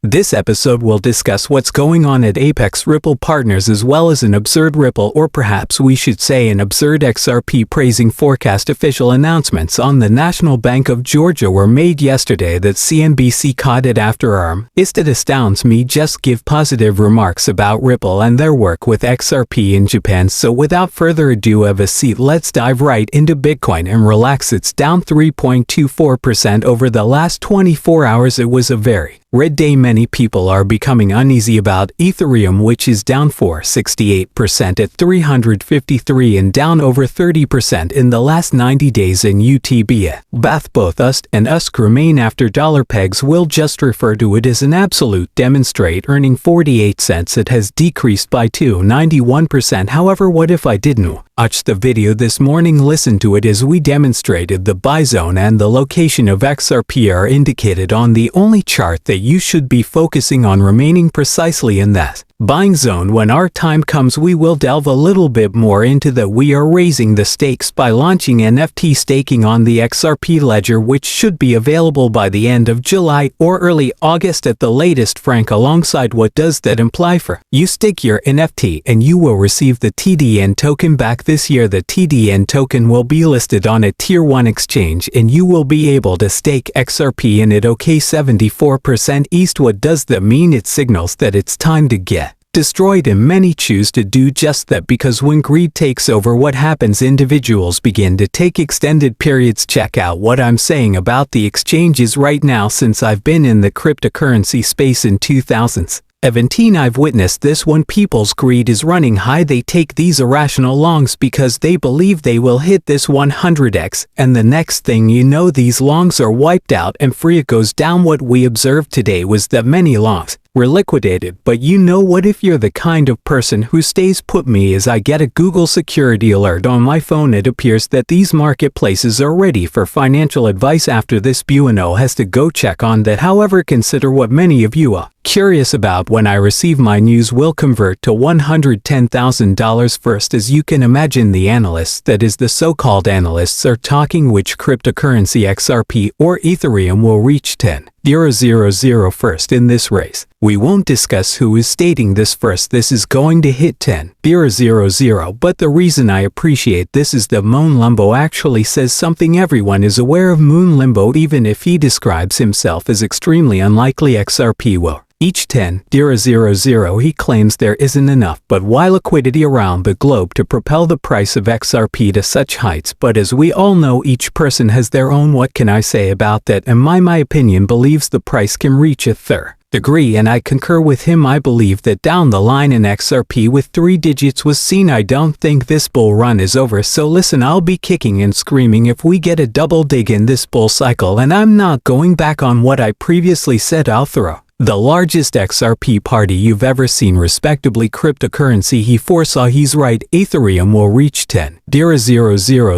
This episode will discuss what's going on at Apex Ripple Partners as well as an absurd Ripple, or perhaps we should say an absurd XRP praising forecast. Official announcements on the National Bank of Georgia were made yesterday that CNBC caught it after ARM. It astounds me. Just give positive remarks about Ripple and their work with XRP in Japan. So without further ado, have a seat, let's dive right into Bitcoin and relax. It's down 3.24% over the last 24 hours. It was a very red day. Many people are becoming uneasy about Ethereum, which is down 468% at 353 and down over 30% in the last 90 days in UTB. Both us and USC remain after dollar pegs. We'll just refer to it as an absolute demonstrate, earning 48 cents. It has decreased by 291%. However, what if I didn't watch the video this morning? Listen to it as we demonstrated the buy zone and the location of XRP are indicated on the only chart that you should be focusing on, remaining precisely in that buying zone. When our time comes, we will delve a little bit more into that. We are raising the stakes by launching NFT staking on the XRP ledger, which should be available by the end of July or early August at the latest. Frank, alongside what does that imply for you? Stake your NFT and you will receive the TDN token back. This year the TDN token will be listed on a tier 1 exchange and you will be able to stake XRP in it. Okay, 74% east. What does that mean? It signals that it's time to get destroyed, and many choose to do just that because when greed takes over, what happens? Individuals begin to take extended periods. Check out what I'm saying about the exchanges right now. Since I've been in the cryptocurrency space in 2017, I've witnessed this. When people's greed is running high, they take these irrational longs because they believe they will hit this 100x, and the next thing you know, these longs are wiped out and free. It goes down. What we observed today was that many longs were liquidated. But you know what? If you're the kind of person who stays put, me as I get a Google security alert on my phone, it appears that these marketplaces are ready for financial advice. After this, Buono has to go check on that. However, consider what many of you are curious about. When I receive my news will convert to $110,000 first. As you can imagine, the analysts, that is the so-called analysts, are talking which cryptocurrency, XRP or Ethereum, will reach 10,000 first in this race. We won't discuss who is stating this first. This is going to hit 10,000, but the reason I appreciate this is that Moon Limbo actually says something everyone is aware of. Moon Limbo, even if he describes himself as extremely unlikely XRP will each 10,000, he claims there isn't enough but why liquidity around the globe to propel the price of XRP to such heights. But as we all know, each person has their own. What can I say about that? And my opinion believes the price can reach a third degree, and I concur with him. I believe that down the line in XRP with 3 digits was seen. I don't think this bull run is over, so listen, I'll be kicking and screaming if we get a double dig in this bull cycle, and I'm not going back on what I previously said. I'll throw the largest XRP party you've ever seen, respectably cryptocurrency. He foresaw. He's right. Ethereum will reach 10,000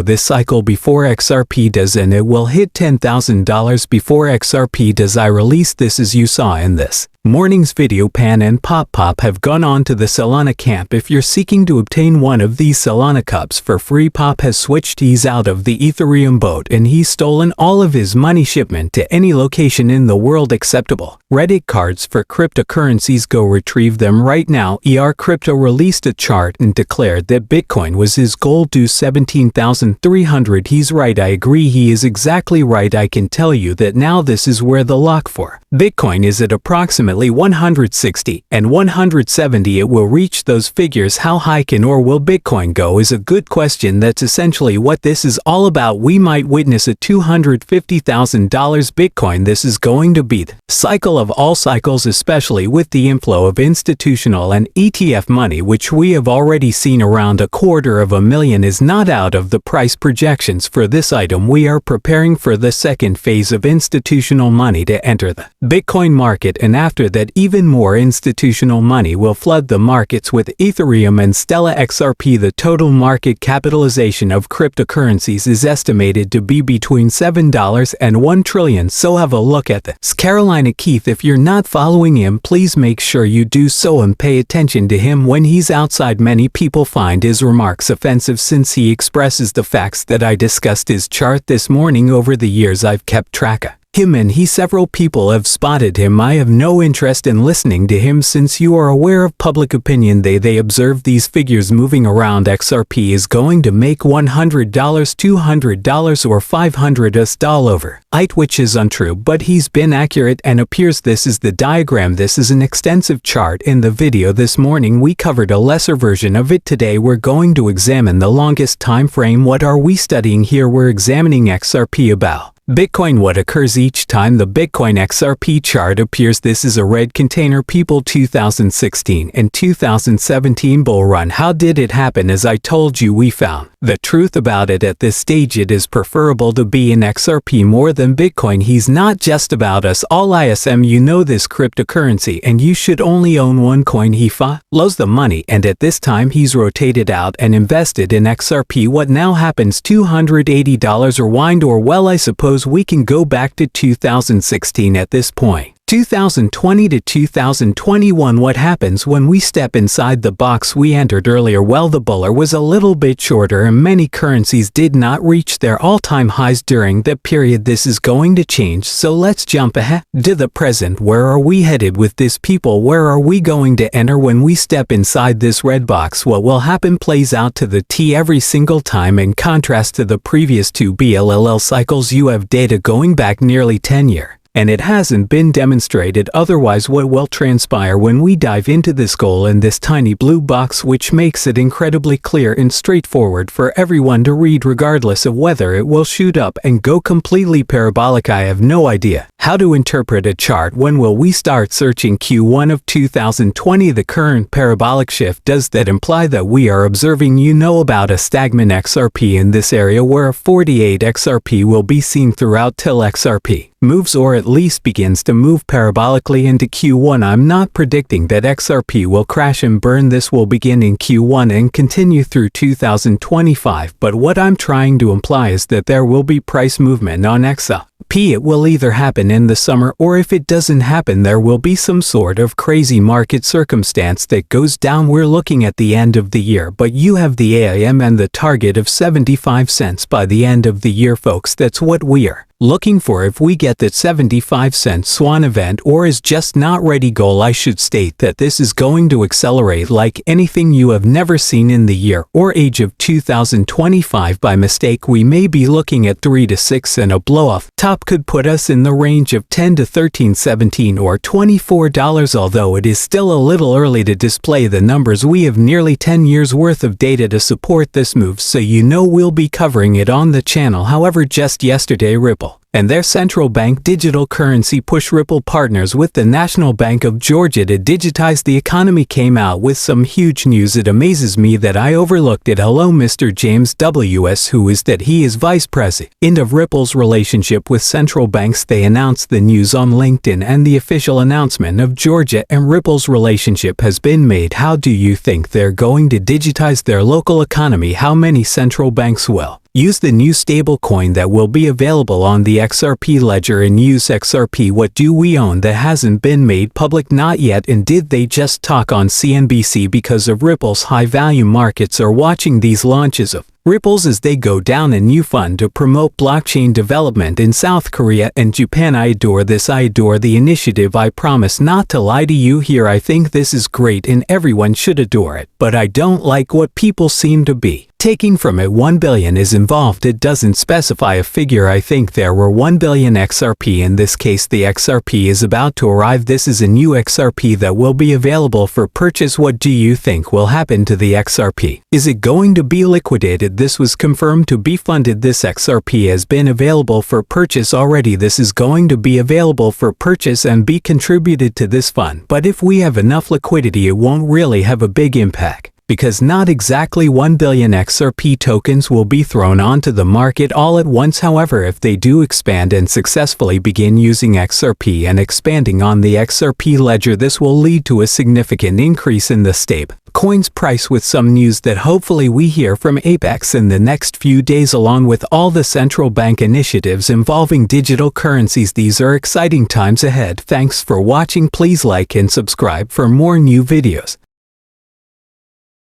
this cycle before XRP does, and it will hit $10,000 before XRP does. I released this as you saw in this morning's video. Pan and Pop have gone on to the Solana camp. If you're seeking to obtain one of these Solana cups for free, Pop has switched. He's out of the Ethereum boat and he's stolen all of his money shipment to any location in the world acceptable. Reddit cards for cryptocurrencies, go retrieve them right now. Crypto released a chart and declared that Bitcoin was his goal, due 17,300. He's right. I agree. He is exactly right. I can tell you that now this is where the lock for Bitcoin is at approximately 160 and 170. It will reach those figures. How high can or will Bitcoin go is a good question. That's essentially what this is all about. We might witness a $250,000 Bitcoin. This is going to be the cycle of all cycles, especially with the inflow of institutional and ETF money, which we have already seen. Around $250,000 is not out of the price projections for this item. We are preparing for the second phase of institutional money to enter the Bitcoin market, and after that even more institutional money will flood the markets with Ethereum and Stellar XRP. The total market capitalization of cryptocurrencies is estimated to be between $7 and $1 trillion. So have a look at this. Carolina Keith, if you're not following him, please make sure you do so and pay attention to him when he's outside. Many people find his remarks offensive since he expresses the facts that I discussed. His chart this morning. Over the years I've kept track of him and several people have spotted him. I have no interest in listening to him since you are aware of public opinion. They observe these figures moving around. XRP is going to make $100, $200 or $500 over it, which is untrue, but he's been accurate and appears. This is the diagram. This is an extensive chart. In the video this morning we covered a lesser version of it. Today we're going to examine the longest time frame. What are we studying here? We're examining XRP about Bitcoin. What occurs each time the Bitcoin XRP chart appears? This is a red container. People, 2016 and 2017 bull run. How did it happen? As I told you, we found the truth about it. At this stage it is preferable to be in XRP more than Bitcoin. He's not just about us all. ISM, you know this cryptocurrency and you should only own one coin. He follows the money, and at this time he's rotated out and invested in XRP. What now happens? $280 or wind, or well, I suppose we can go back to 2016 at this point. 2020 to 2021. What happens when we step inside the box we entered earlier? Well, the bull was a little bit shorter and many currencies did not reach their all-time highs during that period. This is going to change, so let's jump ahead to the present. Where are we headed with this, people? Where are we going to enter when we step inside this red box? What will happen plays out to the T every single time. In contrast to the previous two BLLL cycles, you have data going back nearly 10 years. And it hasn't been demonstrated otherwise. What will transpire when we dive into this goal in this tiny blue box, which makes it incredibly clear and straightforward for everyone to read, regardless of whether it will shoot up and go completely parabolic? I have no idea how to interpret a chart. When will we start searching? Q1 of 2020. The current parabolic shift. Does that imply that we are observing, you know, about a stagnant XRP in this area where a 48 XRP will be seen throughout till XRP moves, or at least begins to move parabolically into Q1. I'm not predicting that XRP will crash and burn. This will begin in Q1 and continue through 2025, but what I'm trying to imply is that there will be price movement on XRP. It will either happen in the summer, or if it doesn't happen, there will be some sort of crazy market circumstance that goes down. We're looking at the end of the year, but you have the AIM and the target of 75 cents by the end of the year, folks. That's what we're looking for. If we get that 75-cent swan event, or is just not ready goal, I should state that this is going to accelerate like anything you have never seen in the year or age of 2025. By mistake, we may be looking at 3 to 6, and a blow-off top could put us in the range of 10 to 13, 17 or $24. Although it is still a little early to display the numbers, we have nearly 10 years worth of data to support this move, so you know we'll be covering it on the channel. However, just yesterday Ripple and their central bank digital currency push. Ripple partners with the National Bank of Georgia to digitize the economy, came out with some huge news. It amazes me that I overlooked it. Hello, Mr. James W.S. Who is that? He is vice president of Ripple's relationship with central banks. They announced the news on LinkedIn, and the official announcement of Georgia and Ripple's relationship has been made. How do you think they're going to digitize their local economy? How many central banks will use the new stablecoin that will be available on the XRP ledger and use XRP? What do we own that hasn't been made public? Not yet. And did they just talk on CNBC because of Ripple's high value? Markets are watching these launches of Ripples as they go down. A new fund to promote blockchain development in South Korea and Japan. I adore this. I adore the initiative. I promise not to lie to you here. I think this is great and everyone should adore it, but I don't like what people seem to be taking from it. 1 billion is involved. It doesn't specify a figure. I think there were 1 billion XRP. In this case, the XRP is about to arrive. This is a new XRP that will be available for purchase. What do you think will happen to the XRP? Is it going to be liquidated? This was confirmed to be funded. This XRP has been available for purchase already. This is going to be available for purchase and be contributed to this fund. But if we have enough liquidity, it won't really have a big impact, because not exactly 1 billion XRP tokens will be thrown onto the market all at once. However, if they do expand and successfully begin using XRP and expanding on the XRP ledger, this will lead to a significant increase in the stablecoin's price, with some news that hopefully we hear from Apex in the next few days, along with all the central bank initiatives involving digital currencies. These are exciting times ahead. Thanks for watching. Please like and subscribe for more new videos.